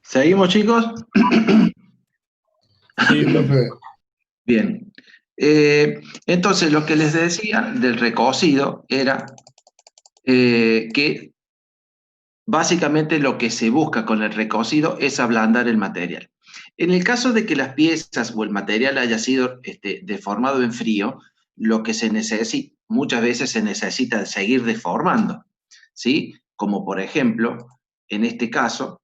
¿Seguimos, chicos? Sí, profe. Bien. Entonces, lo que les decía del recocido era que básicamente lo que se busca con el recocido es ablandar el material. En el caso de que las piezas o el material haya sido deformado en frío, lo que se necesita, muchas veces se necesita seguir deformando, ¿sí? Como por ejemplo, en este caso,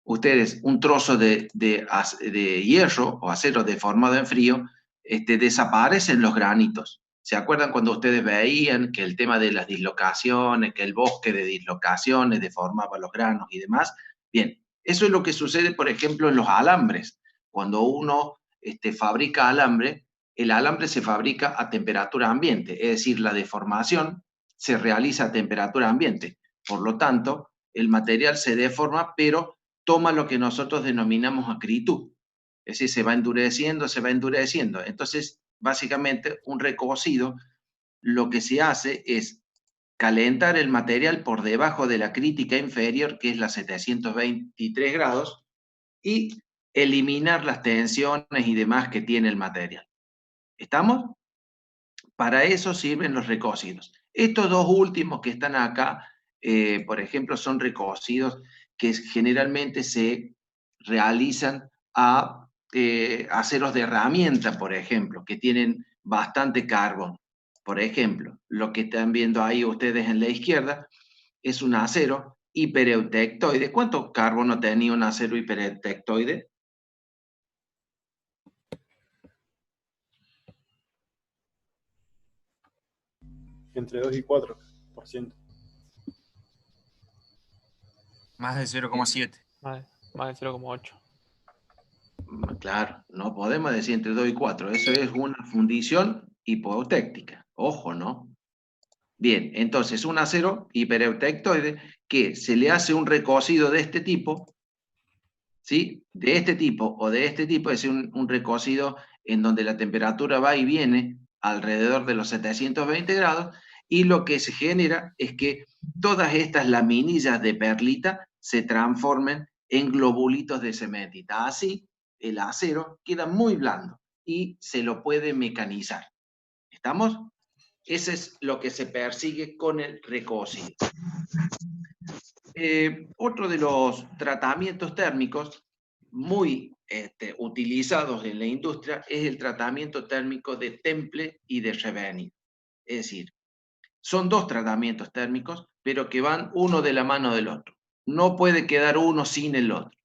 ustedes un trozo de hierro o acero deformado en frío, desaparecen los granitos. ¿Se acuerdan cuando ustedes veían que el tema de las dislocaciones, que el bosque de dislocaciones deformaba los granos y demás? Bien, eso es lo que sucede, por ejemplo, en los alambres. Cuando uno fabrica alambre, el alambre se fabrica a temperatura ambiente, es decir, la deformación se realiza a temperatura ambiente. Por lo tanto, el material se deforma, pero toma lo que nosotros denominamos acritud. Es decir, se va endureciendo, se va endureciendo. Entonces, básicamente, un recocido, lo que se hace es calentar el material por debajo de la crítica inferior, que es la 723 grados, y eliminar las tensiones y demás que tiene el material. ¿Estamos? Para eso sirven los recocidos. Estos dos últimos que están acá, por ejemplo, son recocidos que generalmente se realizan a aceros de herramienta, por ejemplo, que tienen bastante carbón. Por ejemplo, lo que están viendo ahí ustedes en la izquierda es un acero hipereutectoide. ¿Cuánto carbono tenía un acero hipereutectoide? Entre 2 y 4%. Más de 0,7. Más de 0,8. Claro, no podemos decir entre 2 y 4. Eso es una fundición hipoeutéctica. Ojo, ¿no? Bien, entonces un acero hipereutectoide que se le hace un recocido de este tipo, ¿sí? De este tipo o de este tipo, es decir, un recocido en donde la temperatura va y viene alrededor de los 720 grados, y lo que se genera es que todas estas laminillas de perlita se transformen en globulitos de cementita. Así, el acero queda muy blando y se lo puede mecanizar. ¿Estamos? Ese es lo que se persigue con el recocido. Otro de los tratamientos térmicos muy utilizados en la industria es el tratamiento térmico de temple y de revenir. Es decir, son dos tratamientos térmicos, pero que van uno de la mano del otro. No puede quedar uno sin el otro.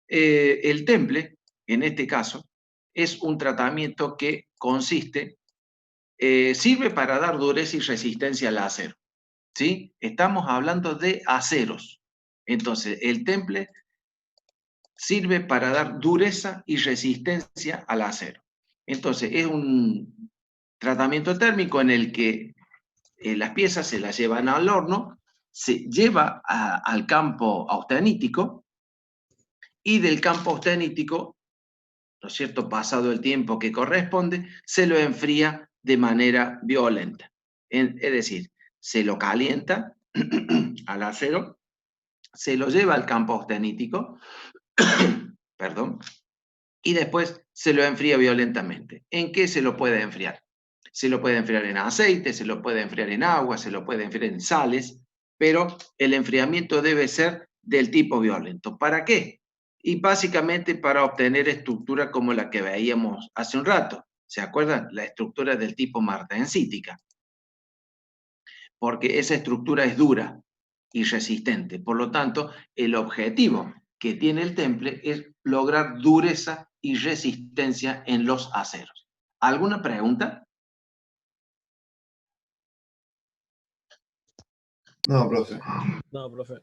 El temple, en este caso, es un tratamiento que consiste, sirve para dar dureza y resistencia al acero. ¿Sí? Estamos hablando de aceros. Entonces, el temple sirve para dar dureza y resistencia al acero. Entonces, es un tratamiento térmico en el que las piezas se las llevan al horno, se lleva al campo austenítico, y del campo austenítico, ¿no es cierto?, pasado el tiempo que corresponde, se lo enfría de manera violenta. Es decir, se lo calienta al acero, se lo lleva al campo austenítico, perdón, y después se lo enfría violentamente. ¿En qué se lo puede enfriar? Se lo puede enfriar en aceite, se lo puede enfriar en agua, se lo puede enfriar en sales, pero el enfriamiento debe ser del tipo violento. ¿Para qué? Y básicamente para obtener estructura como la que veíamos hace un rato. ¿Se acuerdan? La estructura del tipo martensítica. Porque esa estructura es dura y resistente. Por lo tanto, el objetivo que tiene el temple es lograr dureza y resistencia en los aceros. ¿Alguna pregunta? No, profe. No, profe.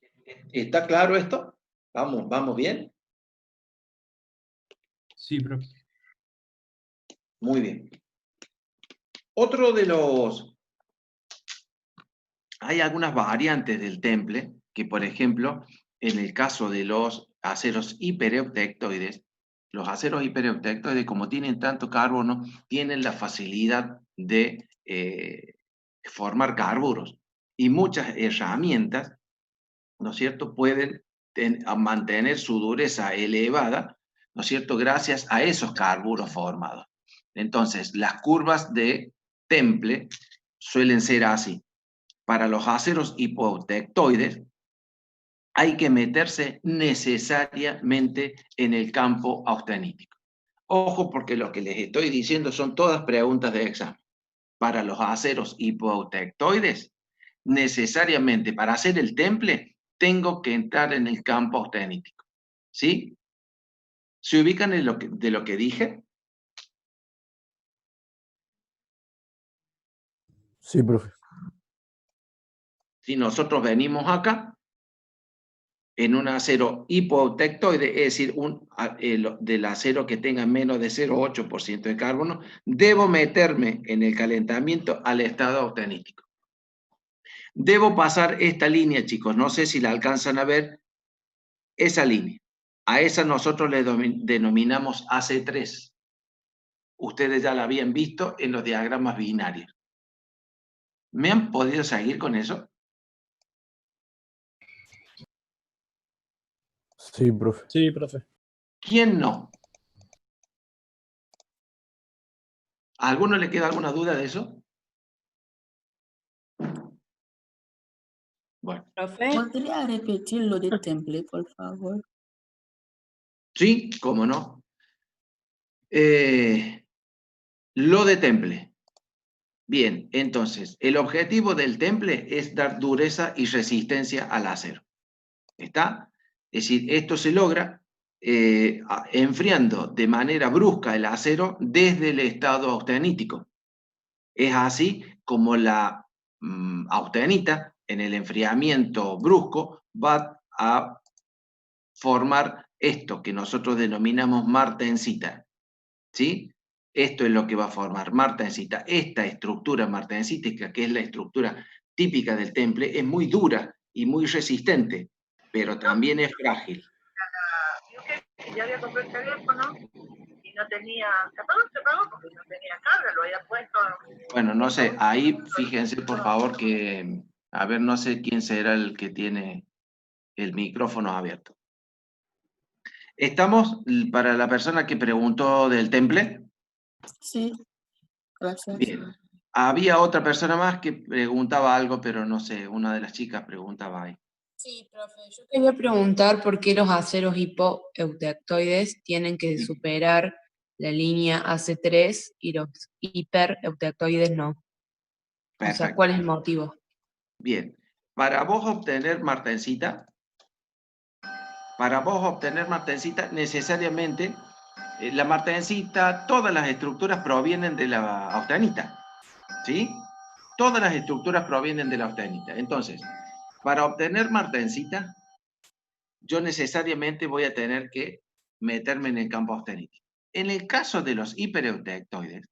¿Está claro esto? ¿Vamos bien? Sí, profe. Muy bien. Otro de los... Hay algunas variantes del temple que, por ejemplo, en el caso de los aceros hipereutectoides, los aceros hipereutectoides, como tienen tanto carbono, tienen la facilidad de formar carburos. Y muchas herramientas, ¿no es cierto?, pueden a mantener su dureza elevada, ¿no es cierto?, gracias a esos carburos formados. Entonces, las curvas de Temple suelen ser así. Para los aceros hipotectoides, hay que meterse necesariamente en el campo austenítico. Ojo, porque lo que les estoy diciendo son todas preguntas de examen. Para los aceros hipotectoides, necesariamente para hacer el temple, tengo que entrar en el campo austenítico. ¿Sí? ¿Se ubican en de lo que dije? Sí, profe. Si nosotros venimos acá, en un acero hipotectoide, es decir, del acero que tenga menos de 0,8% de carbono, debo meterme en el calentamiento al estado austenítico. Debo pasar esta línea, chicos, no sé si la alcanzan a ver, esa línea. A esa nosotros le denominamos AC3. Ustedes ya la habían visto en los diagramas binarios. ¿Me han podido seguir con eso? Sí, profe. Sí, profe. ¿Quién no? ¿A alguno le queda alguna duda de eso? Bueno. Profe, ¿podría repetir lo de temple, por favor? Sí, cómo no. Lo de temple. Bien, entonces, el objetivo del temple es dar dureza y resistencia al acero. ¿Está? Es decir, esto se logra enfriando de manera brusca el acero desde el estado austenítico. Es así como la austenita, en el enfriamiento brusco, va a formar esto que nosotros denominamos martensita. ¿Sí? Esto es lo que va a formar martensita. Esta estructura martensítica, que es la estructura típica del temple, es muy dura y muy resistente, pero también es frágil. Ya había comprado el teléfono y no tenía, se pagó porque no tenía carga, lo había puesto. Bueno, no sé, ahí fíjense por favor que, a ver, no sé quién será el que tiene el micrófono abierto. ¿Estamos para la persona que preguntó del temple? Sí, gracias. Bien. Había otra persona más que preguntaba algo, pero no sé, una de las chicas preguntaba ahí. Sí, profe, yo quería preguntar por qué los aceros hipoeutectoides tienen que superar la línea AC3 y los hipereutectoides no. O sea, Perfecto. ¿cuál es el motivo? Bien. Para vos obtener martensita, necesariamente la martensita, todas las estructuras provienen de la austenita. ¿Sí? Todas las estructuras provienen de la austenita. Entonces, para obtener martensita, yo necesariamente voy a tener que meterme en el campo austenítico. En el caso de los hipereutectoides,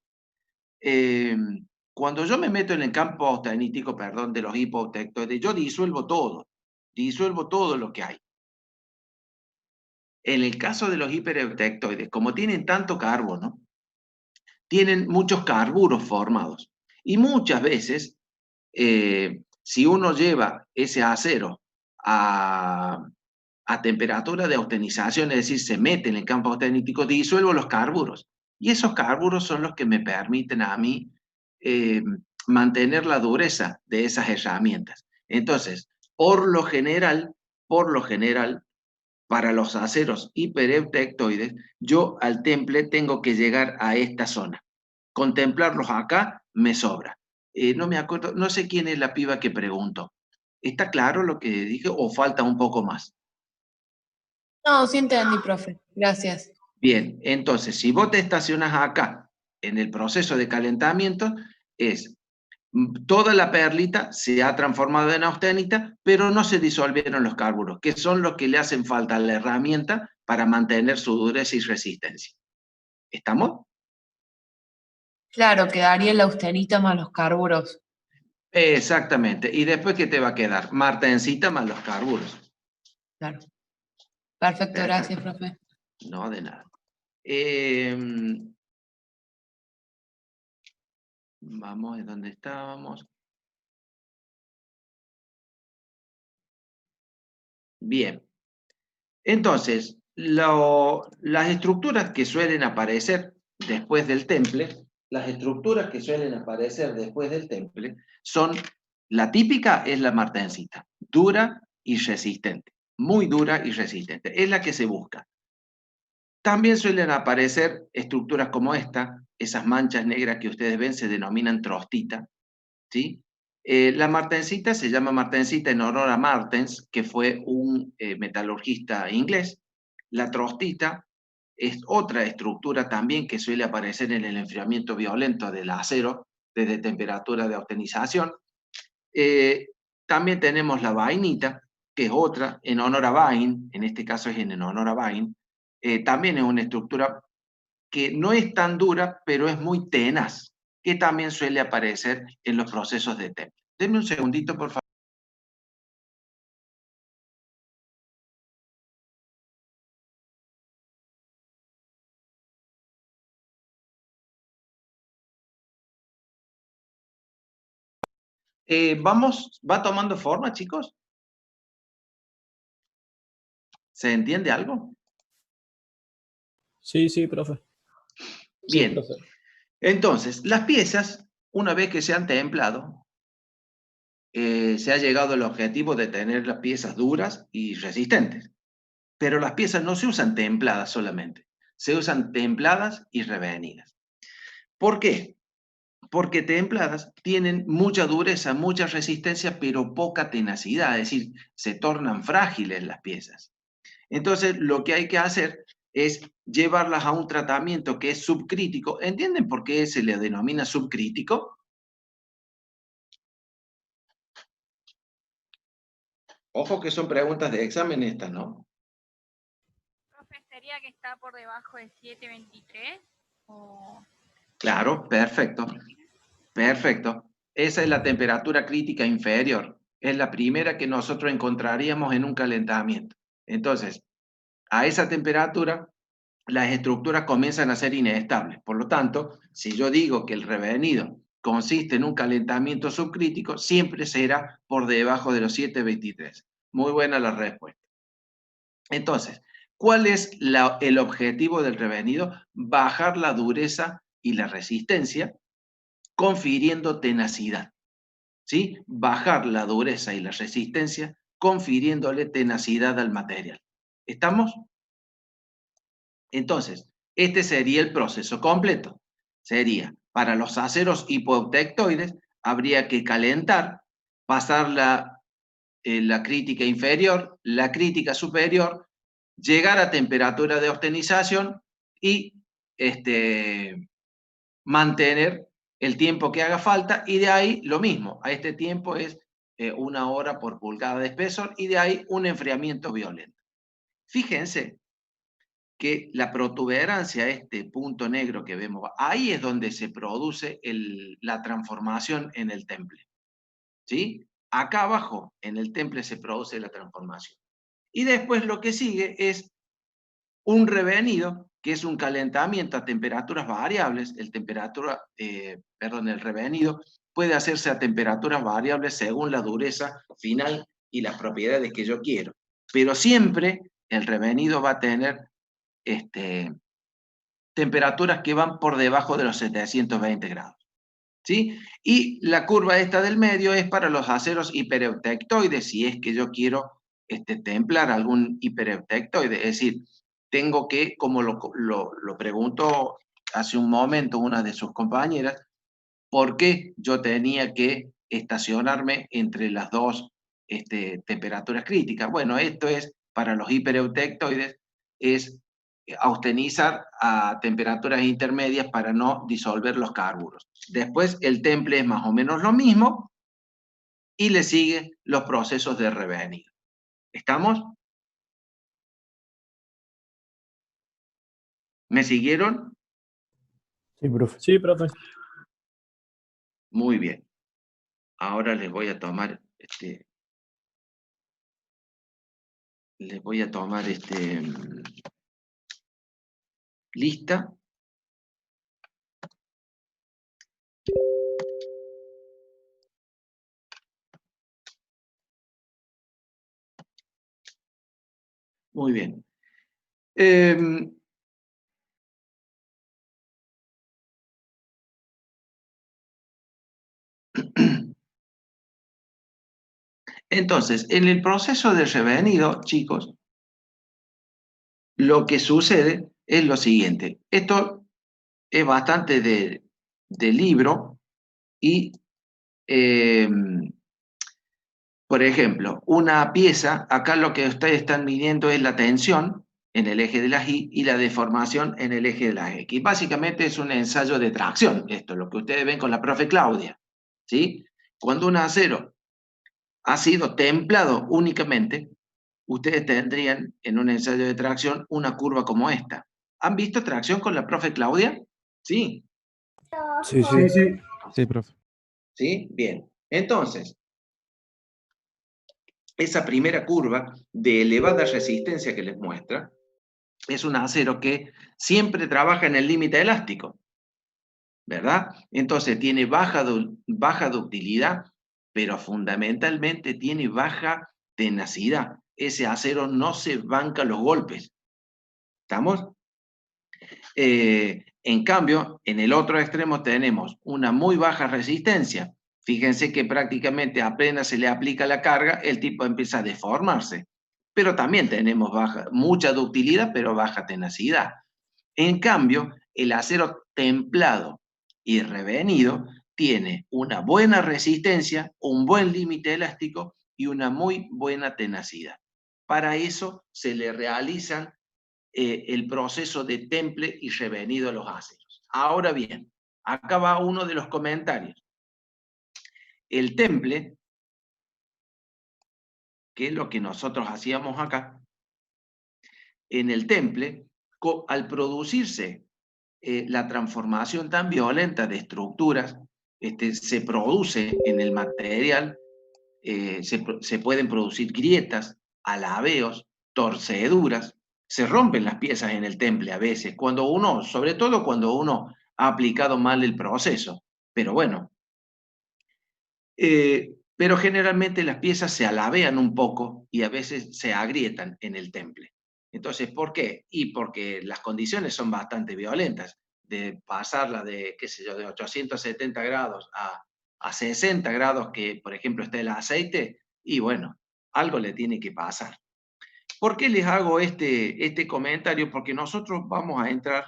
cuando yo me meto en el campo austenítico, perdón, de los hipoeutectoides, yo disuelvo todo lo que hay. En el caso de los hipereutectoides, como tienen tanto carbono, tienen muchos carburos formados. Y muchas veces, si uno lleva ese acero a temperatura de austenización, es decir, se mete en el campo austenítico, disuelvo los carburos. Y esos carburos son los que me permiten a mí mantener la dureza de esas herramientas. Entonces, por lo general, para los aceros hipereutectoides, yo al temple tengo que llegar a esta zona. Contemplarlos acá me sobra. No me acuerdo, no sé quién es la piba que preguntó. ¿Está claro lo que dije o falta un poco más? No, sí entendí, profe. Gracias. Bien, entonces, si vos te estacionas acá en el proceso de calentamiento, toda la perlita se ha transformado en austenita, pero no se disolvieron los carburos, que son los que le hacen falta a la herramienta para mantener su dureza y resistencia. ¿Estamos? Claro, quedaría la austenita más los carburos. Exactamente. ¿Y después qué te va a quedar? Martensita más los carburos. Claro. Perfecto, gracias, profe. No, de nada. Vamos, ¿de dónde estábamos? Bien. Entonces, las estructuras que suelen aparecer después del temple, son, la típica es la martensita, dura y resistente, muy dura y resistente, es la que se busca. También suelen aparecer estructuras como esta, esas manchas negras que ustedes ven se denominan trostita, ¿sí? La martensita se llama martensita en honor a Martens, que fue un metalurgista inglés. La trostita es otra estructura también que suele aparecer en el enfriamiento violento del acero desde temperatura de austenización. También tenemos la vainita, que es otra, en honor a Bain, en este caso es en honor a Bain. También es una estructura que no es tan dura, pero es muy tenaz, que también suele aparecer en los procesos de temple. Denme un segundito, por favor. ¿Va tomando forma, chicos? ¿Se entiende algo? Sí, sí, profe. Sí, Bien. profe. Entonces, las piezas, una vez que se han templado, se ha llegado al objetivo de tener las piezas duras y resistentes. Pero las piezas no se usan templadas solamente, se usan templadas y revenidas. ¿Por qué? Porque templadas tienen mucha dureza, mucha resistencia, pero poca tenacidad, es decir, se tornan frágiles las piezas. Entonces, lo que hay que hacer es llevarlas a un tratamiento que es subcrítico. ¿Entienden por qué se le denomina subcrítico? Ojo que son preguntas de examen estas, ¿no? Profe, ¿sería que está por debajo de 723? O... Claro, perfecto. Perfecto. Esa es la temperatura crítica inferior. Es la primera que nosotros encontraríamos en un calentamiento. Entonces, a esa temperatura, las estructuras comienzan a ser inestables. Por lo tanto, si yo digo que el revenido consiste en un calentamiento subcrítico, siempre será por debajo de los 723. Muy buena la respuesta. Entonces, ¿cuál es el objetivo del revenido? Bajar la dureza y la resistencia, confiriendo tenacidad. ¿Sí? Bajar la dureza y la resistencia, confiriéndole tenacidad al material. ¿Estamos? Entonces, este sería el proceso completo. Sería, para los aceros hipoeutectoides, habría que calentar, pasar la crítica inferior, la crítica superior, llegar a temperatura de austenización y mantener el tiempo que haga falta, y de ahí lo mismo, a este tiempo es 1 hora por pulgada de espesor, y de ahí un enfriamiento violento. Fíjense que la protuberancia, este punto negro que vemos, ahí es donde se produce la transformación en el temple. ¿Sí? Acá abajo, en el temple, se produce la transformación. Y después lo que sigue es un revenido, que es un calentamiento a temperaturas variables. El revenido puede hacerse a temperaturas variables según la dureza final y las propiedades que yo quiero. Pero siempre el revenido va a tener temperaturas que van por debajo de los 720 grados. ¿Sí? Y la curva esta del medio es para los aceros hipereutectoides, si es que yo quiero templar algún hipereutectoide. Es decir, tengo que, como lo preguntó hace un momento una de sus compañeras, ¿por qué yo tenía que estacionarme entre las dos temperaturas críticas? Bueno, esto es, para los hipereutectoides, es austenizar a temperaturas intermedias para no disolver los carburos. Después el temple es más o menos lo mismo y le sigue los procesos de revenido. ¿Estamos? ¿Me siguieron? Sí, profe. Sí, profe. Muy bien. Ahora les voy a tomar lista. Muy bien. Entonces, en el proceso de revenido, chicos, lo que sucede es lo siguiente. Esto es bastante de libro y, por ejemplo, una pieza, acá lo que ustedes están midiendo es la tensión en el eje de las Y y la deformación en el eje de las X. Básicamente es un ensayo de tracción, esto es lo que ustedes ven con la profe Claudia, ¿sí? Cuando un acero ha sido templado únicamente, ustedes tendrían en un ensayo de tracción una curva como esta. ¿Han visto tracción con la profe Claudia? Sí. Sí, sí. Sí, profe. ¿Sí? Bien. Entonces, esa primera curva de elevada resistencia que les muestra es un acero que siempre trabaja en el límite elástico, ¿verdad? Entonces tiene baja ductilidad, pero fundamentalmente tiene baja tenacidad. Ese acero no se banca los golpes. ¿Estamos? En cambio, en el otro extremo tenemos una muy baja resistencia. Fíjense que prácticamente apenas se le aplica la carga, el tipo empieza a deformarse. Pero también tenemos mucha ductilidad, pero baja tenacidad. En cambio, el acero templado y revenido tiene una buena resistencia, un buen límite elástico y una muy buena tenacidad. Para eso se le realizan el proceso de temple y revenido de los aceros. Ahora bien, acá va uno de los comentarios. El temple, que es lo que nosotros hacíamos acá, en el temple, al producirse la transformación tan violenta de estructuras, se produce en el material, se pueden producir grietas, alabeos, torceduras, se rompen las piezas en el temple a veces, cuando uno, sobre todo cuando uno ha aplicado mal el proceso. Pero bueno, pero generalmente las piezas se alabean un poco y a veces se agrietan en el temple. Entonces, ¿por qué? Y porque las condiciones son bastante violentas, de pasarla de, qué sé yo, de 870 grados a 60 grados, que por ejemplo está el aceite, y bueno, algo le tiene que pasar. ¿Por qué les hago este comentario? Porque nosotros vamos a entrar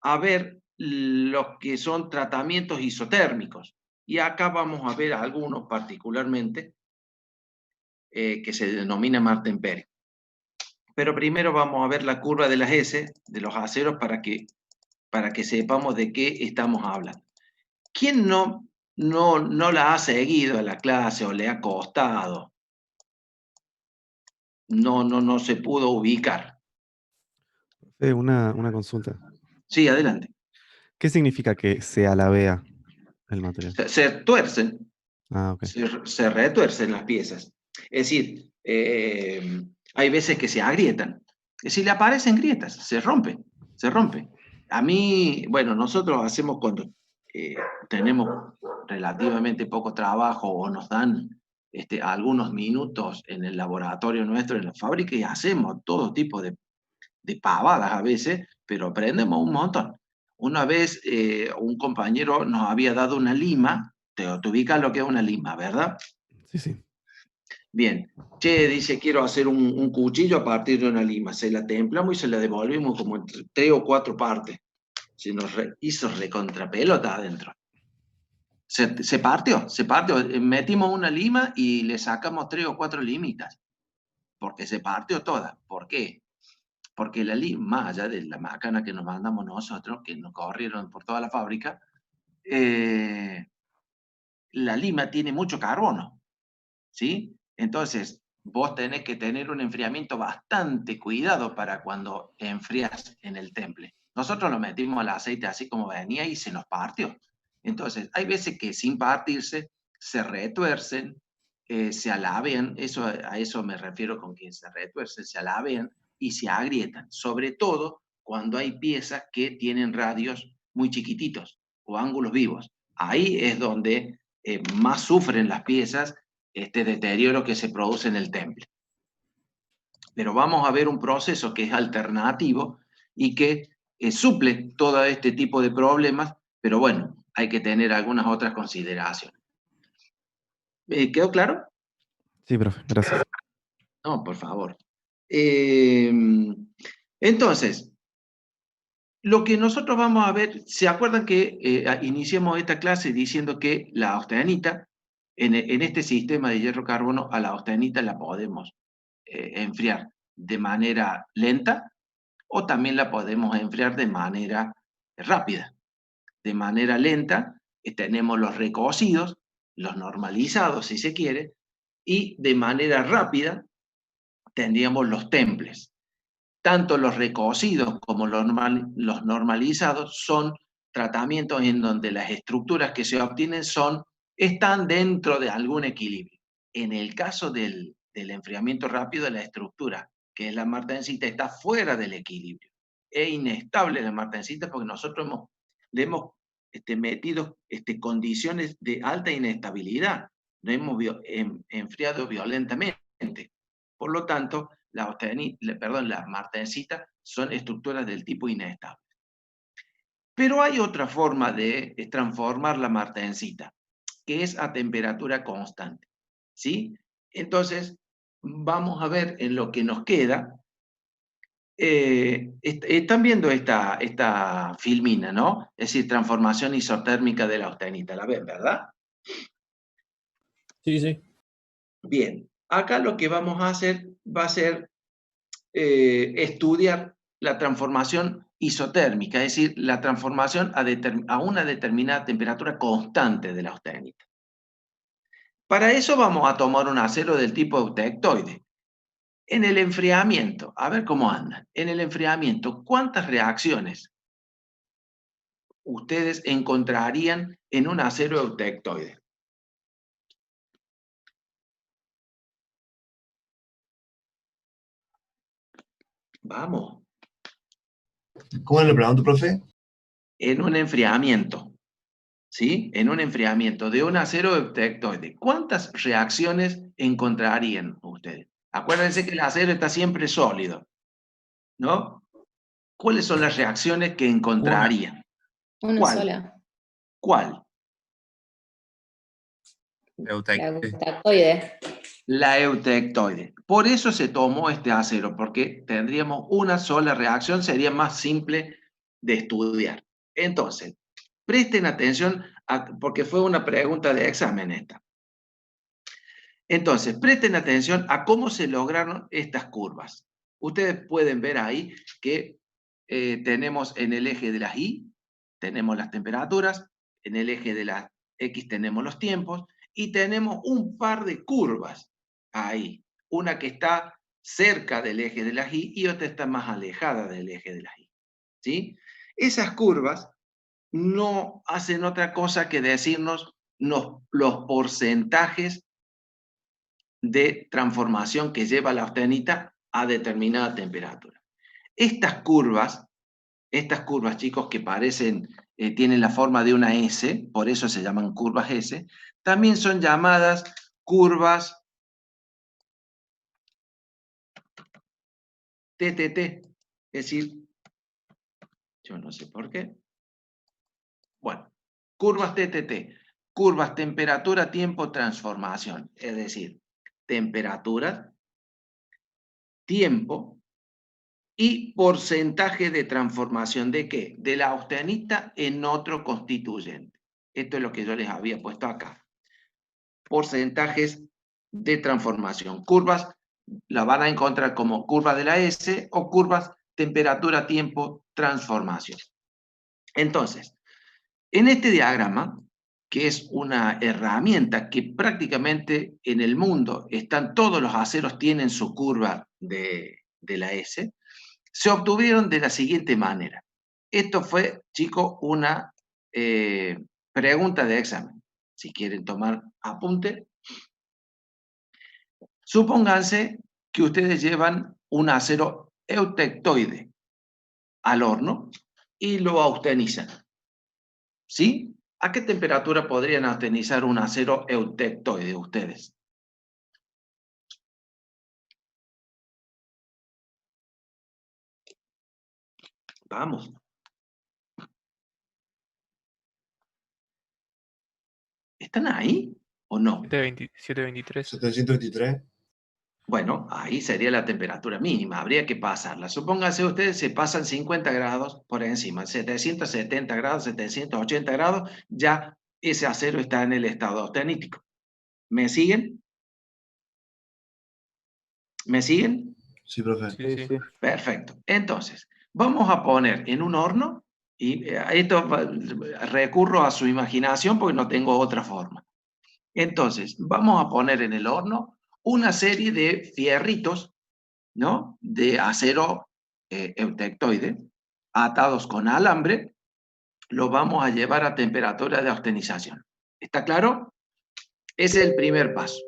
a ver los que son tratamientos isotérmicos. Y acá vamos a ver algunos particularmente que se denomina Martenpere. Pero primero vamos a ver la curva de las S, de los aceros, para que sepamos de qué estamos hablando. ¿Quién no la ha seguido a la clase o le ha costado? No se pudo ubicar. Una consulta. Sí, adelante. ¿Qué significa que se alabea el material? Se tuercen, Ah, ok. se retuercen las piezas. Es decir, hay veces que se agrietan. Si le aparecen grietas, se rompe. A mí, bueno, nosotros hacemos cuando tenemos relativamente poco trabajo o nos dan algunos minutos en el laboratorio nuestro, en la fábrica, y hacemos todo tipo de pavadas a veces, pero aprendemos un montón. Una vez un compañero nos había dado una lima, te ubicas lo que es una lima, ¿verdad? Sí, sí. Bien, che, dice, quiero hacer un cuchillo a partir de una lima. Se la templamos y se la devolvimos como en 3 o 4 partes. Se nos hizo recontrapelota adentro. Se partió. Metimos una lima y le sacamos 3 o 4 limitas. Porque se partió toda. ¿Por qué? Porque la lima, más allá de la macana que nos mandamos nosotros, que nos corrieron por toda la fábrica, la lima tiene mucho carbono, ¿sí? Entonces, vos tenés que tener un enfriamiento bastante cuidado para cuando enfrías en el temple. Nosotros lo metimos al aceite así como venía y se nos partió. Entonces, hay veces que sin partirse, se retuercen, se alabean, a eso me refiero con que se retuercen, se alabean y se agrietan, sobre todo cuando hay piezas que tienen radios muy chiquititos o ángulos vivos. Ahí es donde más sufren las piezas este deterioro que se produce en el temple. Pero vamos a ver un proceso que es alternativo y que suple todo este tipo de problemas, pero bueno, hay que tener algunas otras consideraciones. ¿Quedó claro? Sí, profe, gracias. No, por favor. Entonces, lo que nosotros vamos a ver, ¿se acuerdan que iniciamos esta clase diciendo que la austenita, en este sistema de hierro-carbono, a la austenita la podemos enfriar de manera lenta o también la podemos enfriar de manera rápida? De manera lenta tenemos los recocidos, los normalizados si se quiere, y de manera rápida tendríamos los temples. Tanto los recocidos como los normalizados son tratamientos en donde las estructuras que se obtienen están dentro de algún equilibrio. En el caso del enfriamiento rápido, la estructura, que es la martensita, está fuera del equilibrio. Es inestable la martensita porque nosotros le hemos metido condiciones de alta inestabilidad. No hemos enfriado violentamente. Por lo tanto, la martensita son estructuras del tipo inestable. Pero hay otra forma de transformar la martensita, que es a temperatura constante, ¿sí? Entonces, vamos a ver en lo que nos queda. Están viendo esta filmina, ¿no? Es decir, transformación isotérmica de la austenita. ¿La ven, verdad? Sí, sí. Bien. Acá lo que vamos a hacer va a ser estudiar la transformación isotérmica, es decir, la transformación a una determinada temperatura constante de la austenita. Para eso vamos a tomar un acero del tipo eutectoide. En el enfriamiento, a ver cómo andan. En el enfriamiento, ¿cuántas reacciones ustedes encontrarían en un acero eutectoide? Vamos. ¿Cómo le pregunto, profe? En un enfriamiento, ¿sí? En un enfriamiento de un acero eutectoide, ¿cuántas reacciones encontrarían ustedes? Acuérdense que el acero está siempre sólido, ¿no? ¿Cuáles son las reacciones que encontrarían? Una ¿Cuál? sola. ¿Cuál? La Eutectoide. eutectoide. La eutectoide. Por eso se tomó este acero, porque tendríamos una sola reacción, sería más simple de estudiar. Entonces, presten atención, porque fue una pregunta de examen esta. Entonces, presten atención a cómo se lograron estas curvas. Ustedes pueden ver ahí que tenemos en el eje de las Y, tenemos las temperaturas, en el eje de las X tenemos los tiempos, y tenemos un par de curvas ahí. Una que está cerca del eje de las Y y otra está más alejada del eje de las Y. ¿Sí? Esas curvas no hacen otra cosa que decirnos los porcentajes de transformación que lleva la austenita a determinada temperatura. Estas curvas, chicos, que parecen, tienen la forma de una S, por eso se llaman curvas S, también son llamadas curvas TTT, es decir, yo no sé por qué. Bueno, curvas TTT, curvas temperatura, tiempo, transformación, es decir, temperatura, tiempo y porcentaje de transformación ¿de qué? De la austenita en otro constituyente. Esto es lo que yo les había puesto acá. Porcentajes de transformación. Curvas la van a encontrar como curvas de la S o curvas temperatura, tiempo, transformación. Entonces, en este diagrama, que es una herramienta que prácticamente en el mundo todos los aceros tienen su curva de la S, se obtuvieron de la siguiente manera. Esto fue, chicos, una pregunta de examen. Si quieren tomar apunte. Supónganse que ustedes llevan un acero eutectoide al horno y lo austenizan. ¿Sí? ¿A qué temperatura podrían austenizar un acero eutectoide ustedes? Vamos. ¿Están ahí o no? 723. 723. Bueno, ahí sería la temperatura mínima, habría que pasarla. Supónganse ustedes se pasan 50 grados por encima, 770 grados, 780 grados, ya ese acero está en el estado austenítico. ¿Me siguen? ¿Me siguen? Sí, profe. Sí, sí. Perfecto. Entonces, vamos a poner en un horno, y esto recurro a su imaginación porque no tengo otra forma. Entonces, vamos a poner en el horno una serie de fierritos, ¿no? De acero eutectoide, atados con alambre, los vamos a llevar a temperatura de austenización. ¿Está claro? Ese es el primer paso.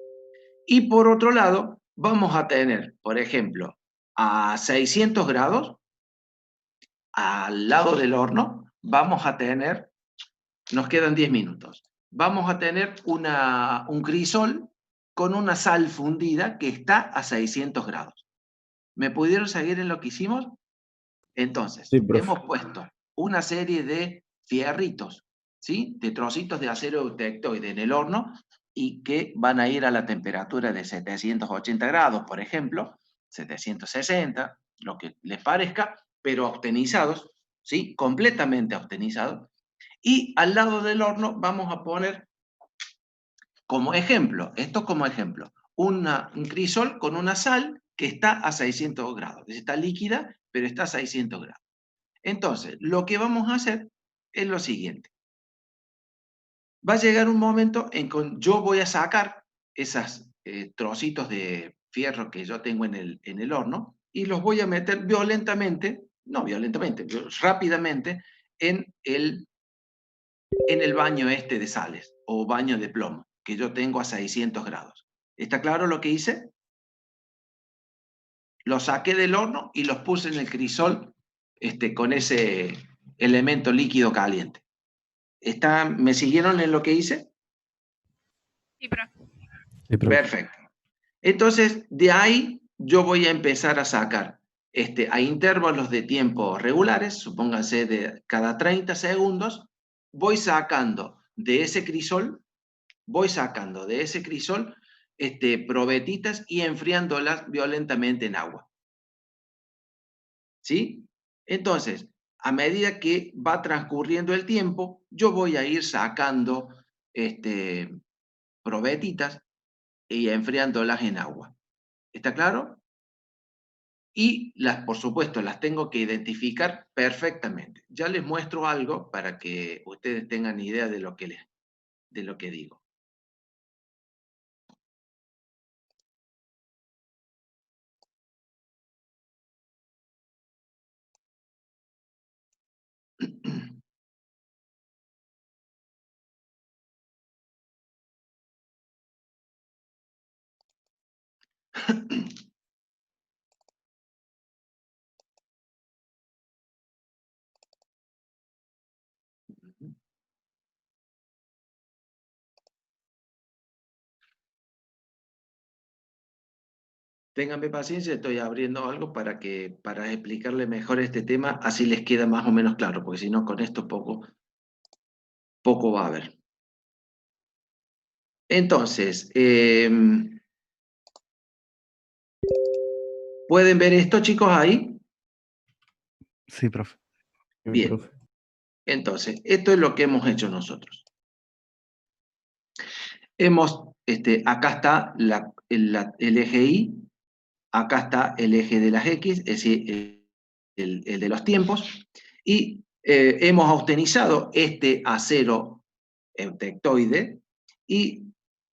Y por otro lado, vamos a tener, por ejemplo, a 600 grados, al lado del horno, vamos a tener, nos quedan 10 minutos, vamos a tener un crisol con una sal fundida que está a 600 grados. ¿Me pudieron seguir en lo que hicimos? Entonces, Sí, profe. hemos puesto una serie de fierritos, ¿sí? De trocitos de acero eutectoide en el horno y que van a ir a la temperatura de 780 grados, por ejemplo, 760, lo que les parezca, pero austenizados, ¿sí? Completamente austenizados. Y al lado del horno vamos a poner como ejemplo, esto como ejemplo, un crisol con una sal que está a 600 grados. Está líquida, pero está a 600 grados. Entonces, lo que vamos a hacer es lo siguiente. Va a llegar un momento en que yo voy a sacar esos trocitos de fierro que yo tengo en el horno y los voy a meter violentamente, no violentamente, rápidamente en el baño este de sales o baño de plomo que yo tengo a 600 grados. ¿Está claro lo que hice? Los saqué del horno y los puse en el crisol con ese elemento líquido caliente. ¿Me siguieron en lo que hice? Sí, profe. Sí, profe. Perfecto. Entonces, de ahí yo voy a empezar a sacar a intervalos de tiempo regulares, supónganse de cada 30 segundos, voy sacando de ese crisol probetitas y enfriándolas violentamente en agua. ¿Sí? Entonces, a medida que va transcurriendo el tiempo, yo voy a ir sacando probetitas y enfriándolas en agua. ¿Está claro? Y por supuesto, las tengo que identificar perfectamente. Ya les muestro algo para que ustedes tengan idea de lo que digo. Ténganme paciencia, estoy abriendo algo para explicarle mejor este tema, así les queda más o menos claro, porque si no, con esto poco va a haber. Entonces, ¿pueden ver esto, chicos, ahí? Sí, profe. Bien. Profe. Entonces, esto es lo que hemos hecho nosotros. Acá está el eje Y, acá está el eje de las X, es decir, el de los tiempos, y hemos austenizado este acero eutectoide y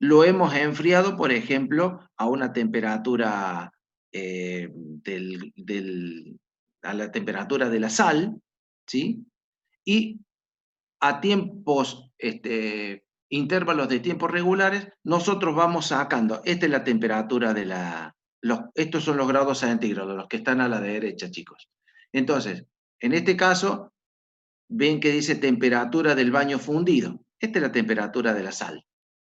lo hemos enfriado, por ejemplo, a una temperatura a la temperatura de la sal, ¿sí? Y a tiempos, intervalos de tiempo regulares, nosotros vamos sacando, esta es la temperatura estos son los grados centígrados, los que están a la derecha, chicos. Entonces, en este caso, ven que dice temperatura del baño fundido. Esta es la temperatura de la sal.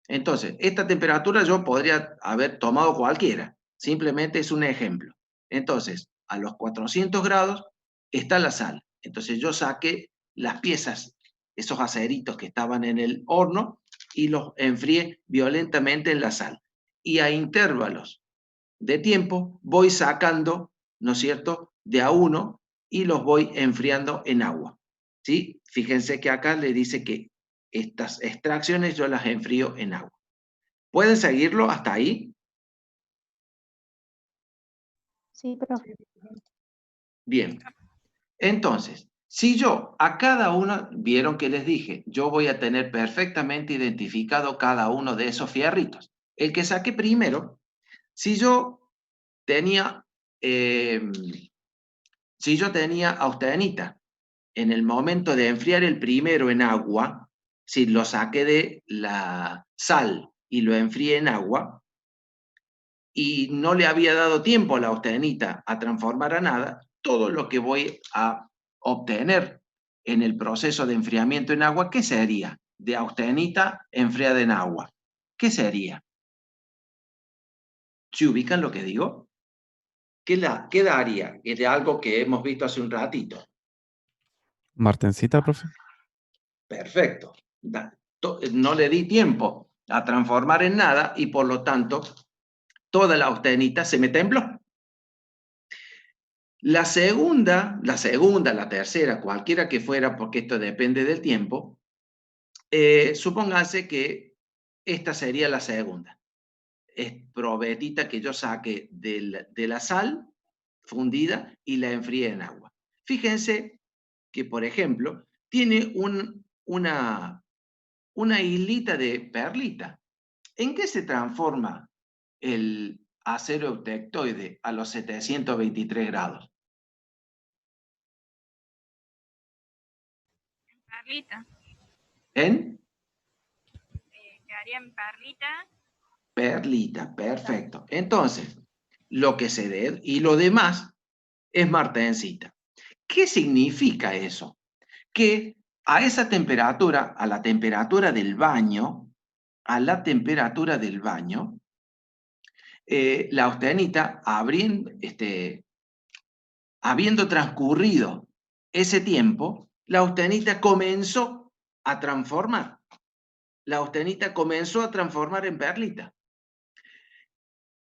Entonces, esta temperatura yo podría haber tomado cualquiera, simplemente es un ejemplo. Entonces, a los 400 grados está la sal. Entonces yo saqué las piezas, esos aceritos que estaban en el horno, y los enfrié violentamente en la sal. Y a intervalos de tiempo voy sacando, ¿no es cierto?, de a uno, y los voy enfriando en agua. ¿Sí? Fíjense que acá le dice que estas extracciones yo las enfrío en agua. ¿Pueden seguirlo hasta ahí? Sí, profe. Bien. Entonces, si yo a cada uno, vieron que les dije, yo voy a tener perfectamente identificado cada uno de esos fierritos. El que saqué primero, si yo tenía, austenita, en el momento de enfriar el primero en agua, si lo saqué de la sal y lo enfrié en agua, y no le había dado tiempo a la austenita a transformar a nada, todo lo que voy a obtener en el proceso de enfriamiento en agua, ¿qué sería? De austenita enfriada en agua. ¿Qué sería? ¿Se ubican lo que digo? ¿Qué daría? Es de algo que hemos visto hace un ratito. Martencita, profe. Perfecto. No le di tiempo a transformar en nada y por lo tanto toda la austenita se me tembló. La segunda, la tercera, cualquiera que fuera, porque esto depende del tiempo, supóngase que esta sería la segunda. Es probetita que yo saque de la sal fundida y la enfríe en agua. Fíjense que, por ejemplo, tiene una hilita de perlita. ¿En qué se transforma el acero eutectoide a los 723 grados? Perlita. ¿En? Quedaría en perlita. Perlita, perfecto. Entonces, lo que se dé y lo demás es martensita. ¿Qué significa eso? Que a esa temperatura, a la temperatura del baño, la austenita, habiendo transcurrido ese tiempo, la austenita comenzó a transformar. La austenita comenzó a transformar en perlita.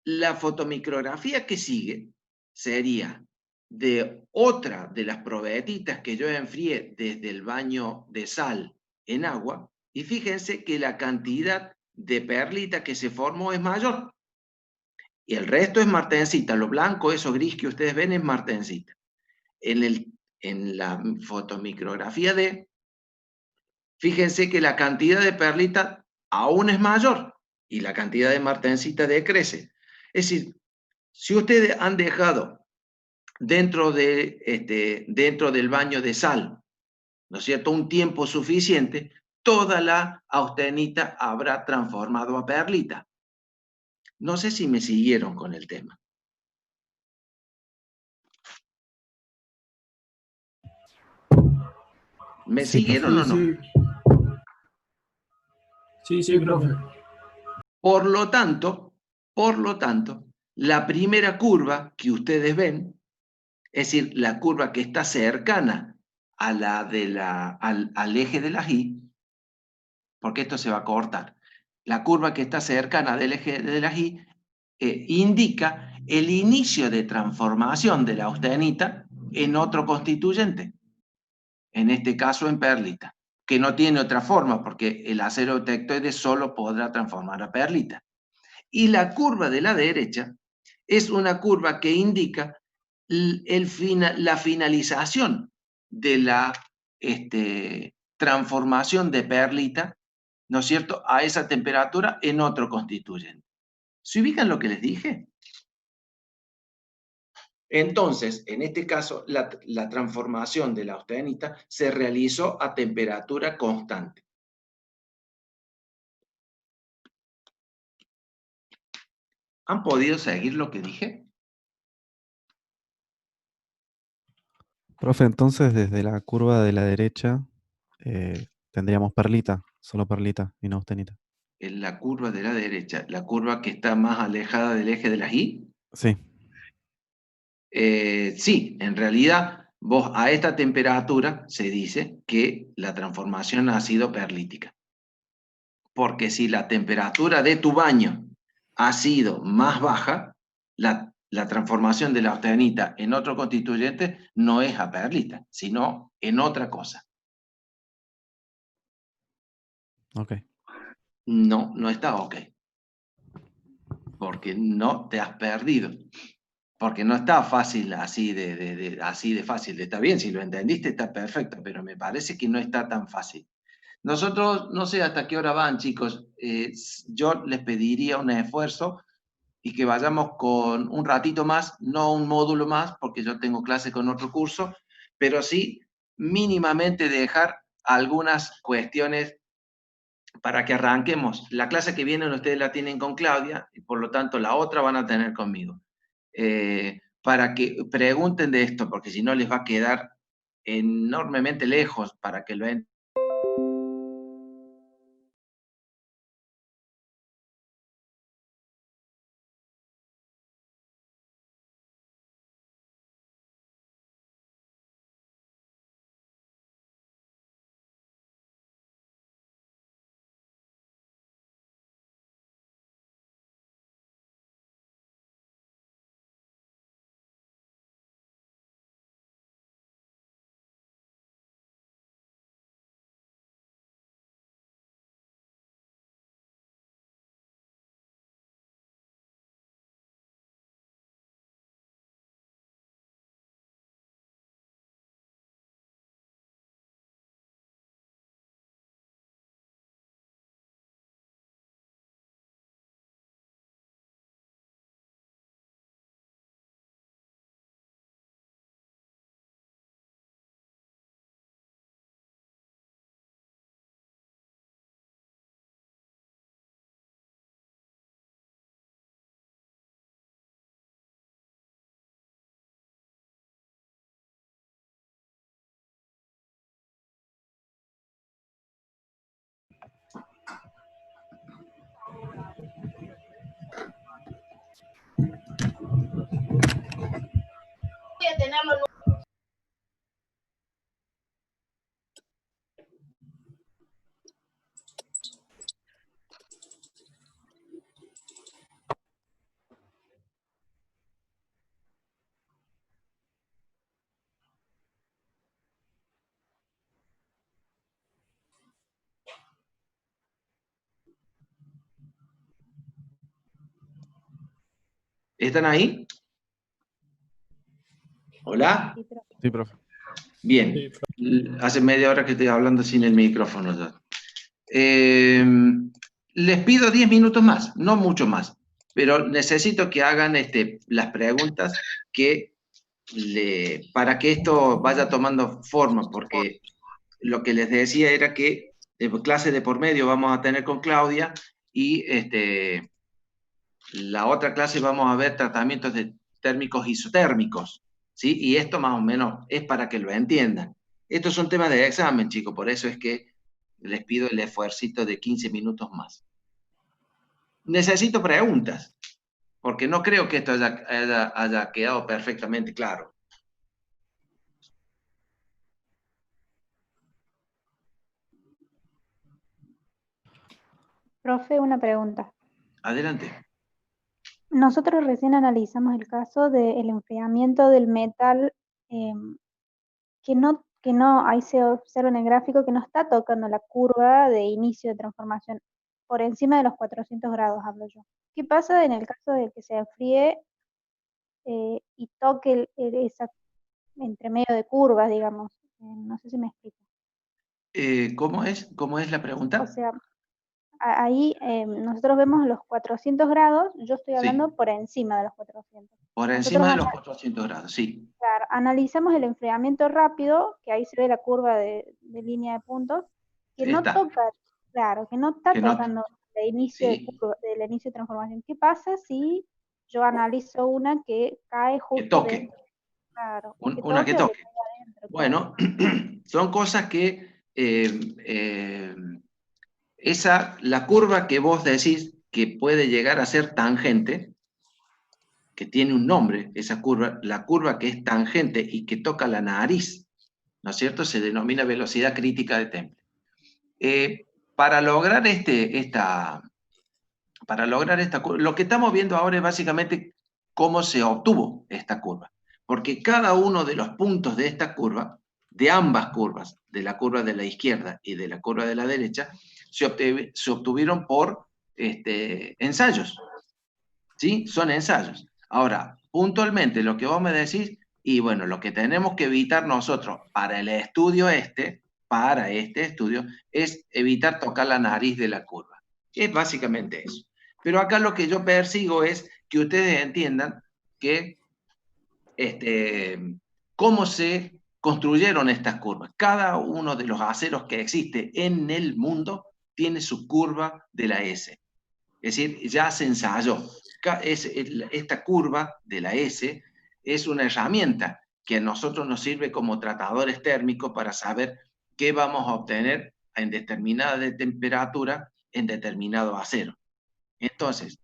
La fotomicrografía que sigue sería de otra de las probetitas que yo enfrié desde el baño de sal en agua, y fíjense que la cantidad de perlita que se formó es mayor. Y el resto es martensita. Lo blanco, eso gris que ustedes ven, es martensita. En la fotomicrografía D, fíjense que la cantidad de perlita aún es mayor y la cantidad de martensita decrece. Es decir, si ustedes han dejado dentro del baño de sal, ¿no es cierto?, un tiempo suficiente, toda la austenita habrá transformado a perlita. No sé si me siguieron con el tema. ¿Me Sí, siguieron o no? Sí, profe. Por lo tanto, la primera curva que ustedes ven, es decir, la curva que está cercana a al eje de la Y, porque esto se va a cortar. La curva que está cercana del eje de la Y indica el inicio de transformación de la austenita en otro constituyente, en este caso en perlita, que no tiene otra forma porque el acero eutectoide solo podrá transformar a perlita. Y la curva de la derecha es una curva que indica la finalización de la transformación de perlita, ¿no es cierto?, a esa temperatura en otro constituyente. ¿Se ubican lo que les dije? Entonces, en este caso, la transformación de la austenita se realizó a temperatura constante. ¿Han podido seguir lo que dije? Profe, entonces desde la curva de la derecha tendríamos perlita, solo perlita y no austenita. En la curva de la derecha, la curva que está más alejada del eje de la Y. Sí. Sí, en realidad Vos a esta temperatura se dice que la transformación ha sido perlítica. Porque si la temperatura de tu baño ha sido más baja, la transformación de la austenita en otro constituyente no es a perlita, sino en otra cosa. Ok. No, no está ok. Porque no te has perdido. Porque no está fácil así así de fácil. Está bien, si lo entendiste está perfecto, pero me parece que no está tan fácil. Nosotros, no sé hasta qué hora van, chicos. Yo les pediría un esfuerzo y que vayamos con un ratito más, no un módulo más, porque yo tengo clase con otro curso, pero sí mínimamente dejar algunas cuestiones para que arranquemos. La clase que viene ustedes la tienen con Claudia, y por lo tanto la otra van a tener conmigo. Para que pregunten de esto, porque si no les va a quedar enormemente lejos para que lo entiendan. ¿Están ahí? ¿Hola? Sí, profe. Bien. Hace media hora que estoy hablando sin el micrófono ya. Les pido 10 minutos más, no mucho más, pero necesito que hagan las preguntas para que esto vaya tomando forma, porque lo que les decía era que de clase de por medio vamos a tener con Claudia y la otra clase vamos a ver tratamientos de térmicos isotérmicos, ¿sí? Y esto más o menos es para que lo entiendan. Estos son temas de examen, chicos, por eso es que les pido el esfuercito de 15 minutos más. Necesito preguntas, porque no creo que esto haya quedado perfectamente claro. Profe, una pregunta. Adelante. Nosotros recién analizamos el caso del enfriamiento del metal, que no, ahí se observa en el gráfico que no está tocando la curva de inicio de transformación por encima de los 400 grados, hablo yo. ¿Qué pasa en el caso de que se enfríe y toque esa entre medio de curvas, digamos? No sé si me explico. ¿Cómo es la pregunta? O sea, ahí nosotros vemos los 400 grados, yo estoy hablando Sí. por encima de los 400. Por Nosotros encima de los 400 grados, sí. claro, analizamos el enfriamiento rápido, que ahí se ve la curva de línea de puntos, que no Está. toca, claro, que no está Que no- tocando el inicio de Sí. curva, del inicio de transformación. ¿Qué pasa si yo analizo una que cae Que justo toque. dentro? Claro, Una que o toque. caiga adentro, claro. Bueno, son cosas que la curva que vos decís que puede llegar a ser tangente, que tiene un nombre, esa curva, la curva que es tangente y que toca la nariz, ¿no es cierto? Se denomina velocidad crítica de Temple. Para lograr esta curva, lo que estamos viendo ahora es básicamente cómo se obtuvo esta curva, porque cada uno de los puntos de esta curva, de ambas curvas, de la curva de la izquierda y de la curva de la derecha, se obtuvieron por ensayos, ¿sí? Son ensayos. Ahora, puntualmente, lo que vos me decís, y bueno, lo que tenemos que evitar nosotros para el estudio para este estudio, es evitar tocar la nariz de la curva. Es básicamente eso. Pero acá lo que yo persigo es que ustedes entiendan que cómo se construyeron estas curvas. Cada uno de los aceros que existe en el mundo tiene su curva de la S. Es decir, ya se ensayó. Esta curva de la S es una herramienta que a nosotros nos sirve como tratadores térmicos para saber qué vamos a obtener en determinada temperatura en determinado acero. Entonces,